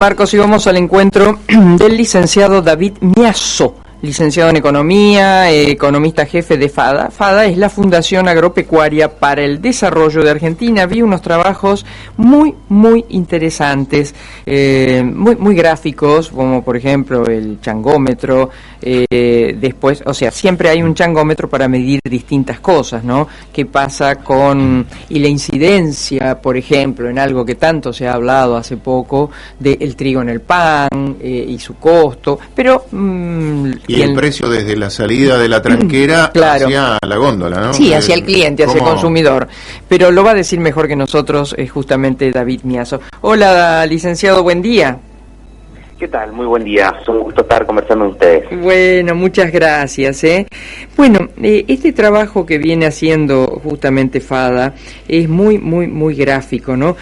Marcos, y vamos al encuentro del licenciado David Miazo, licenciado en Economía, economista jefe de FADA. FADA es la Fundación Agropecuaria para el Desarrollo de Argentina. Vi unos trabajos muy interesantes, muy gráficos, como por ejemplo el changómetro. Después, o sea, siempre hay un changómetro para medir distintas cosas, ¿no? ¿Qué pasa y la incidencia, por ejemplo, en algo que tanto se ha hablado hace poco, del trigo en el pan y su costo, pero... Y el precio desde la salida de la tranquera claro, hacia la góndola, ¿no? Sí, hacia el cliente, hacia el consumidor. Pero lo va a decir mejor que nosotros justamente David Miazo. Hola, licenciado, buen día. ¿Qué tal? Muy buen día. Es un gusto estar conversando con ustedes. Bueno, muchas gracias. Bueno, este trabajo que viene haciendo justamente FADA es muy gráfico, ¿no?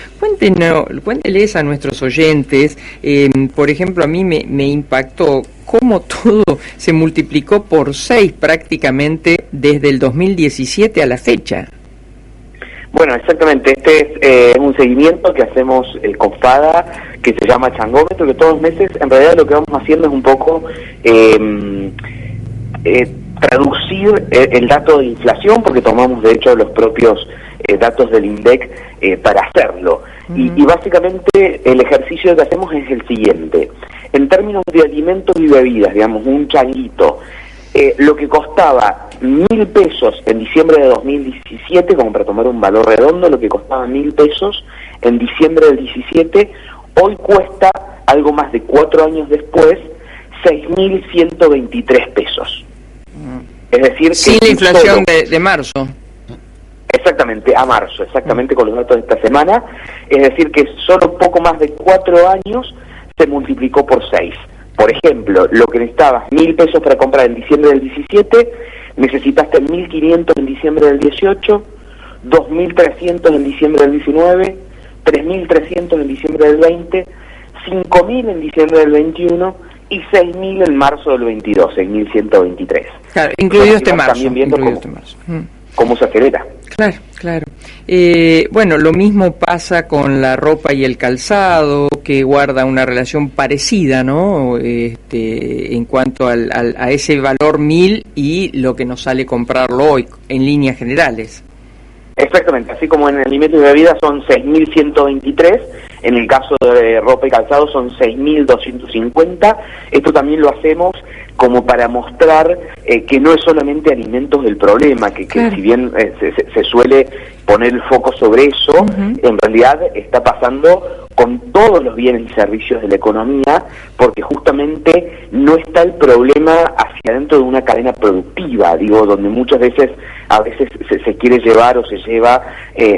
Cuénteles a nuestros oyentes, por ejemplo, a mí me impactó cómo todo se multiplicó por 6 prácticamente desde el 2017 a la fecha. Bueno, exactamente. Este es un seguimiento que hacemos con FADA, que se llama changómetro, que todos los meses, en realidad lo que vamos haciendo es un poco traducir el dato de inflación, porque tomamos de hecho los propios datos del INDEC para hacerlo. Y básicamente el ejercicio que hacemos es el siguiente. En términos de alimentos y bebidas, digamos, un changuito, lo que costaba 1.000 pesos en diciembre de 2017, como para tomar un valor redondo, lo que costaba 1.000 pesos en diciembre del 17, hoy cuesta, algo más de 4 años después, 6.123 pesos. Es decir, que sin la inflación de marzo. Exactamente, a marzo, exactamente con los datos de esta semana. Es decir, que solo poco más de 4 años se multiplicó por 6. Por ejemplo, lo que necesitabas 1.000 pesos para comprar en diciembre del 17, necesitaste 1.500 en diciembre del 18, 2.300 en diciembre del 19, 3.300 en diciembre del 20, 5.000 en diciembre del 21 y 6.000 en marzo del 22, 6.123. Claro, incluido este marzo. También viendo cómo se acelera. Claro. Bueno, lo mismo pasa con la ropa y el calzado, que guarda una relación parecida, ¿no? En cuanto a ese valor 1.000 y lo que nos sale comprarlo hoy, en líneas generales. Exactamente, así como en alimentos y bebidas son 6.123, en el caso de ropa y calzado son 6.250. Esto también lo hacemos como para mostrar que no es solamente alimentos el problema, que claro, si bien se suele poner el foco sobre eso, en realidad está pasando con todos los bienes y servicios de la economía, porque justamente no está el problema hacia dentro de una cadena productiva, donde muchas veces se quiere llevar o se lleva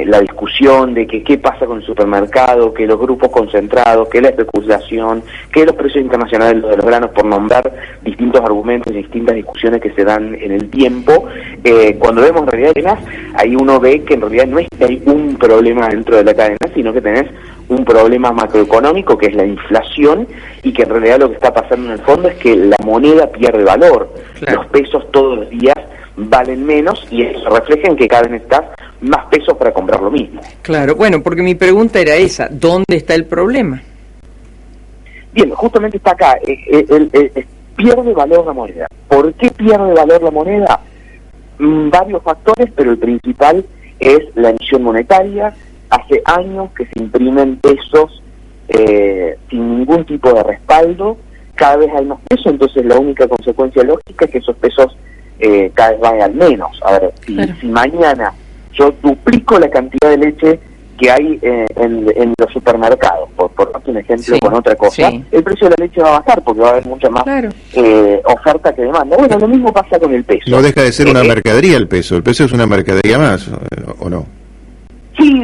la discusión de que qué pasa con el supermercado, que los grupos concentrados, que la especulación, que los precios internacionales de los granos, por nombrar distintos argumentos y distintas discusiones que se dan en el tiempo. Cuando vemos en realidad ahí uno ve que en realidad no es que hay un problema dentro de la cadena, sino que tenés un problema macroeconómico que es la inflación, y que en realidad lo que está pasando en el fondo es que la moneda pierde valor. Claro. Los pesos todos los días valen menos y eso se refleja en que cada vez necesitas más pesos para comprar lo mismo. Claro, bueno, porque mi pregunta era esa, ¿dónde está el problema? Bien, justamente está acá, pierde valor la moneda. ¿Por qué pierde valor la moneda? Varios factores, pero el principal es la emisión monetaria. Hace años que se imprimen pesos sin ningún tipo de respaldo, cada vez hay más pesos, entonces la única consecuencia lógica es que esos pesos cada vez van al menos. A ver, si mañana yo duplico la cantidad de leche que hay en los supermercados, por un ejemplo con otra cosa, el precio de la leche va a bajar porque va a haber mucha más oferta que demanda. Bueno, lo mismo pasa con el peso. No deja de ser una mercadería el peso es una mercadería más, ¿o no? Sí,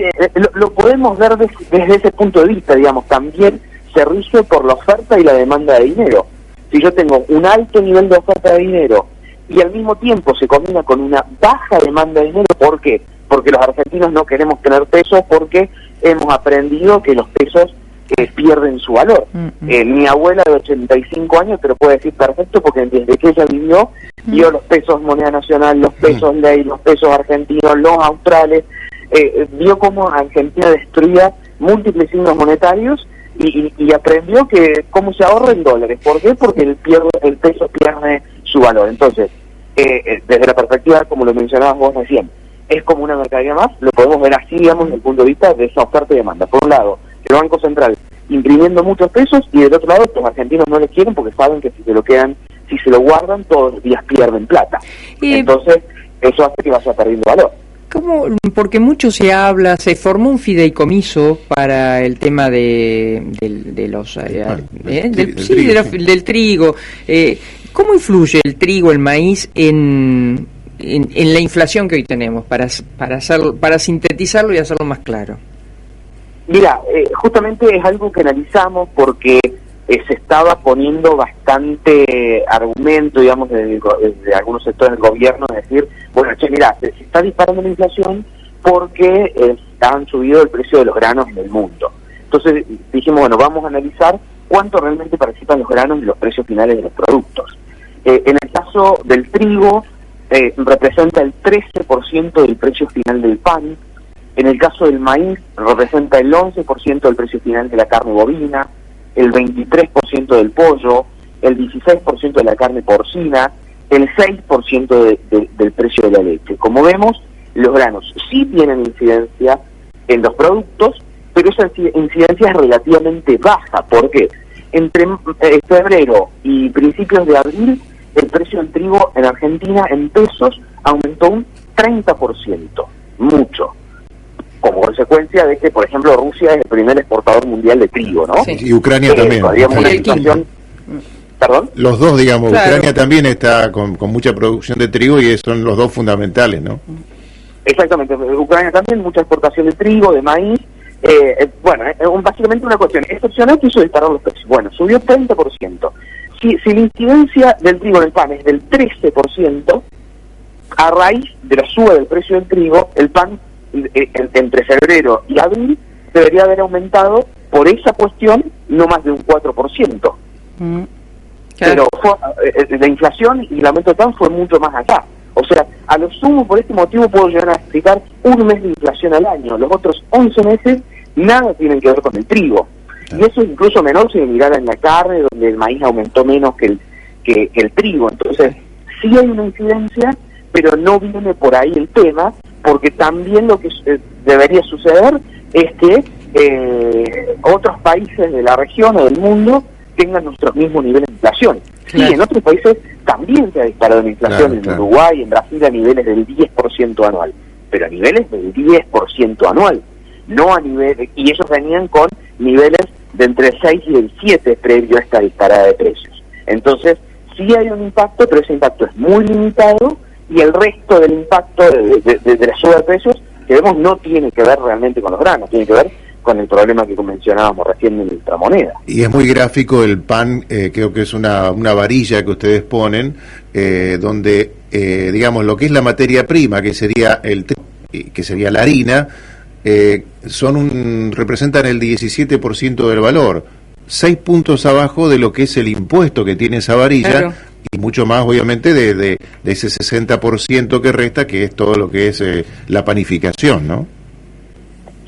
lo podemos ver desde ese punto de vista, también se rige por la oferta y la demanda de dinero. Si yo tengo un alto nivel de oferta de dinero y al mismo tiempo se combina con una baja demanda de dinero, ¿por qué? Porque los argentinos no queremos tener pesos, porque hemos aprendido que los pesos pierden su valor. Mi abuela de 85 años te lo puede decir perfecto, porque desde que ella vivió, vio los pesos moneda nacional, los pesos ley, los pesos argentinos, los australes, vio cómo Argentina destruía múltiples signos monetarios y aprendió que cómo se ahorra en dólares. ¿Por qué? Porque el peso pierde su valor. Entonces, desde la perspectiva, como lo mencionabas vos recién, es como una mercadería más, lo podemos ver así, digamos, desde el punto de vista de esa oferta y demanda. Por un lado, el Banco Central imprimiendo muchos pesos, y del otro lado, los argentinos no les quieren porque saben que si se lo guardan, todos los días pierden plata. Entonces, eso hace que vaya perdiendo valor. ¿Cómo? Porque mucho se habla, se formó un fideicomiso para el tema del trigo. ¿Cómo influye el trigo, el maíz en la inflación que hoy tenemos, para sintetizarlo y hacerlo más claro? Mira, justamente es algo que analizamos porque se estaba poniendo bastante argumento, digamos, desde algunos sectores del gobierno, es decir, bueno, mira, se está disparando la inflación porque han subido el precio de los granos en el mundo. Entonces dijimos, bueno, vamos a analizar cuánto realmente participan los granos en los precios finales de los productos. En el caso del trigo, representa el 13% del precio final del pan. En el caso del maíz, representa el 11% del precio final de la carne bovina, el 23% del pollo, el 16% de la carne porcina, el 6% del precio de la leche. Como vemos, los granos sí tienen incidencia en los productos, pero esa incidencia es relativamente baja. ¿Por qué? Entre febrero y principios de abril, el precio del trigo en Argentina en pesos aumentó un 30%, mucho. Como consecuencia de que, por ejemplo, Rusia es el primer exportador mundial de trigo, ¿no? Sí. Y Ucrania también. Una situación... ¿Perdón? Los dos, digamos, claro. Ucrania también está con mucha producción de trigo y son los dos fundamentales, ¿no? Exactamente, Ucrania también, mucha exportación de trigo, de maíz. Básicamente una cuestión excepcional que hizo disparar los precios. Bueno, subió 30%. Si la incidencia del trigo en el pan es del 13%, a raíz de la suba del precio del trigo, el pan entre febrero y abril debería haber aumentado por esa cuestión no más de un 4%. Claro. Pero la inflación y el aumento del pan fue mucho más allá. O sea, a lo sumo por este motivo puedo llegar a explicar un mes de inflación al año. Los otros 11 meses nada tienen que ver con el trigo. Y eso es incluso menor si mirara en la carne, donde el maíz aumentó menos que el trigo. Entonces, sí hay una incidencia, pero no viene por ahí el tema, porque también lo que debería suceder es que otros países de la región o del mundo tengan nuestros mismos niveles de inflación. Claro. Sí, en otros países también se ha disparado la inflación, Claro. en Uruguay, en Brasil, a niveles del 10% anual, pero a niveles del 10% anual, no a niveles, y ellos venían con niveles de entre el 6 y el 7 previo a esta disparada de precios. Entonces, sí hay un impacto, pero ese impacto es muy limitado, y el resto del impacto de la suba de precios que vemos no tiene que ver realmente con los granos, tiene que ver con el problema que mencionábamos recién de nuestra moneda. Y es muy gráfico el pan, creo que es una varilla que ustedes ponen, donde, digamos, lo que es la materia prima, que sería que sería la harina, representan el 17% del valor, 6 puntos abajo de lo que es el impuesto que tiene esa varilla, claro. Y mucho más, obviamente, de ese 60% que resta, que es todo lo que es la panificación, ¿no?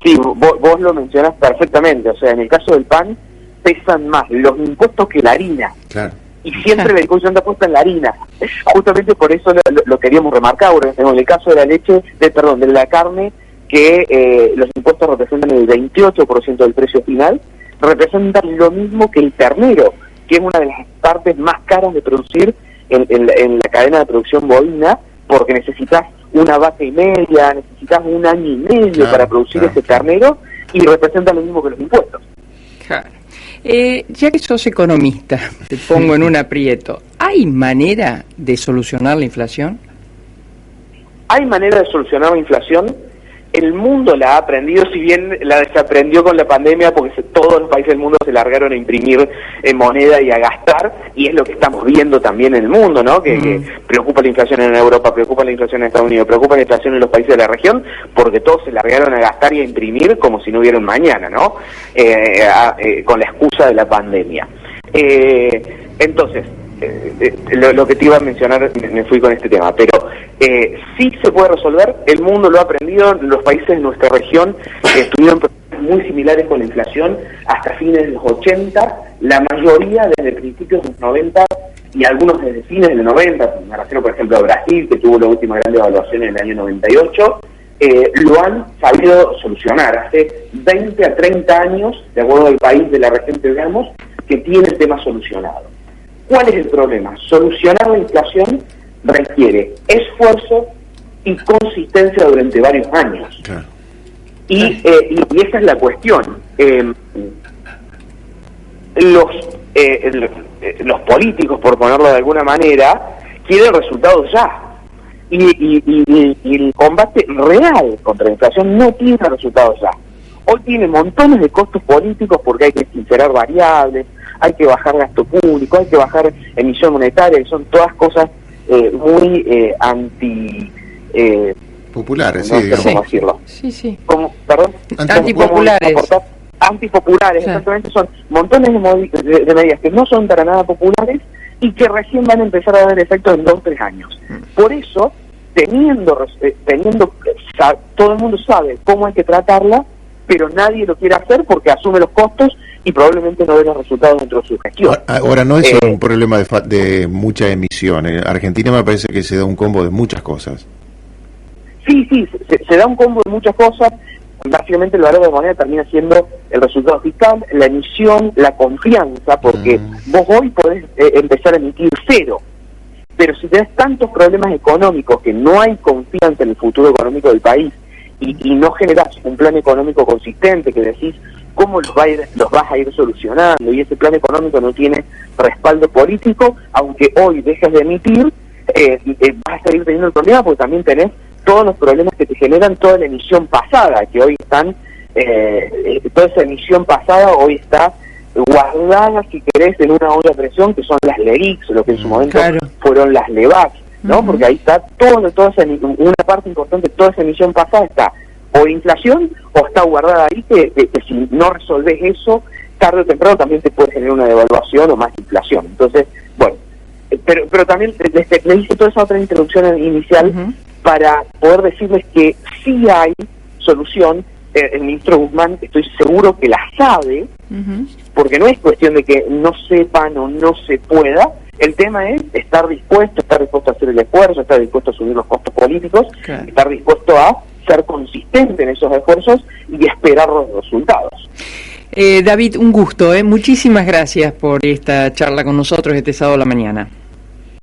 Sí, vos lo mencionás perfectamente. O sea, en el caso del pan pesan más los impuestos que la harina. Claro. Y siempre la discusión está puesta en la harina. Justamente por eso lo queríamos remarcar. En el caso de la leche, de la carne, que los impuestos representan el 28% del precio final, representan lo mismo que el ternero, que es una de las partes más caras de producir en la cadena de producción bovina, porque necesitas una vaca y media, necesitas un año y medio para producir ese ternero, y representa lo mismo que los impuestos. Claro. Ya que sos economista, te pongo en un aprieto, ¿hay manera de solucionar la inflación? ¿Hay manera de solucionar la inflación? El mundo la ha aprendido, si bien la desaprendió con la pandemia, porque todos los países del mundo se largaron a imprimir moneda y a gastar, y es lo que estamos viendo también en el mundo, ¿no? Que preocupa la inflación en Europa, preocupa la inflación en Estados Unidos, preocupa la inflación en los países de la región, porque todos se largaron a gastar y a imprimir como si no hubiera un mañana, ¿no? Con la excusa de la pandemia. Entonces, lo que te iba a mencionar, me fui con este tema, pero sí se puede resolver, el mundo lo ha aprendido, los países de nuestra región tuvieron muy similares con la inflación hasta fines de los 80, la mayoría desde principios de los 90 y algunos desde fines de los 90, me refiero por ejemplo a Brasil, que tuvo la última gran devaluación en el año 98, lo han sabido solucionar. Hace 20 a 30 años, de acuerdo al país de la región que veamos, que tiene el tema solucionado. ¿Cuál es el problema? Solucionar la inflación requiere esfuerzo y consistencia durante varios años. Claro. Y esa es la cuestión. Los políticos, por ponerlo de alguna manera, quieren resultados ya. Y el combate real contra la inflación no tiene resultados ya. Hoy tiene montones de costos políticos porque hay que sincerar variables, hay que bajar gasto público, hay que bajar emisión monetaria, que son todas cosas muy populares, no sí, sé cómo decirlo. Sí. Perdón. Antipopulares. Antipopulares, Sí. Exactamente, son montones de medidas que no son para nada populares y que recién van a empezar a dar efecto en 2 o 3 años. Por eso, todo el mundo sabe cómo hay que tratarla, pero nadie lo quiere hacer porque asume los costos y probablemente no ve los resultados dentro de su gestión. Ahora, no es solo un problema de mucha emisión. En Argentina me parece que se da un combo de muchas cosas. Sí, se da un combo de muchas cosas. Básicamente el valor de moneda termina siendo el resultado fiscal, la emisión, la confianza, porque vos hoy podés empezar a emitir cero, pero si tenés tantos problemas económicos que no hay confianza en el futuro económico del país y no generás un plan económico consistente que decís cómo los vas a ir solucionando, y ese plan económico no tiene respaldo político, aunque hoy dejes de emitir, vas a seguir teniendo el problema porque también tenés todos los problemas que te generan toda la emisión pasada, que hoy están, toda esa emisión pasada hoy está guardada, si querés, en una olla de presión, que son las LERICs, lo que en su momento fueron las LEVAC, ¿no? Porque ahí está una parte importante de toda esa emisión pasada está o inflación o está guardada ahí, que si no resolves eso, tarde o temprano también te puede generar una devaluación o más inflación. Entonces, bueno, pero también les hice toda esa otra introducción inicial para poder decirles que sí hay solución. El ministro Guzmán estoy seguro que la sabe, porque no es cuestión de que no sepan o no se pueda. El tema es estar dispuesto a hacer el esfuerzo, estar dispuesto a asumir los costos políticos, estar dispuesto a ser consistente en esos esfuerzos y esperar los resultados. David, un gusto, muchísimas gracias por esta charla con nosotros este sábado a la mañana.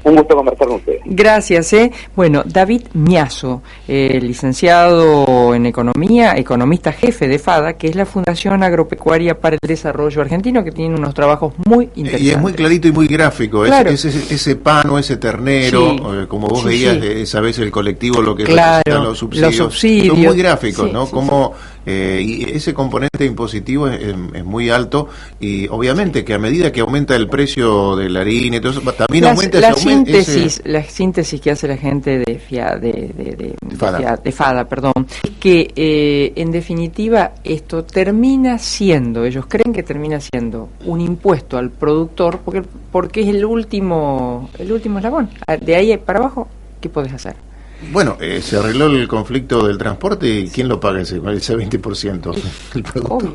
Un gusto conversar con ustedes. Gracias. Bueno, David Miasso, licenciado en Economía, economista jefe de FADA, que es la Fundación Agropecuaria para el Desarrollo Argentino, que tiene unos trabajos muy interesantes. Y es muy clarito y muy gráfico. Claro. Ese pan o ese ternero, como vos veías, esa vez el colectivo, lo que necesitan los subsidios. Son muy gráficos, ¿no? Como y ese componente impositivo es muy alto, y obviamente que a medida que aumenta el precio de la harina y todo eso, también aumenta la síntesis que hace la gente de FADA, perdón, es que en definitiva esto termina siendo, ellos creen que termina siendo un impuesto al productor porque es el último eslabón. De ahí para abajo, ¿qué podés hacer? Bueno, se arregló el conflicto del transporte, y ¿quién lo paga ese 20%? El productor.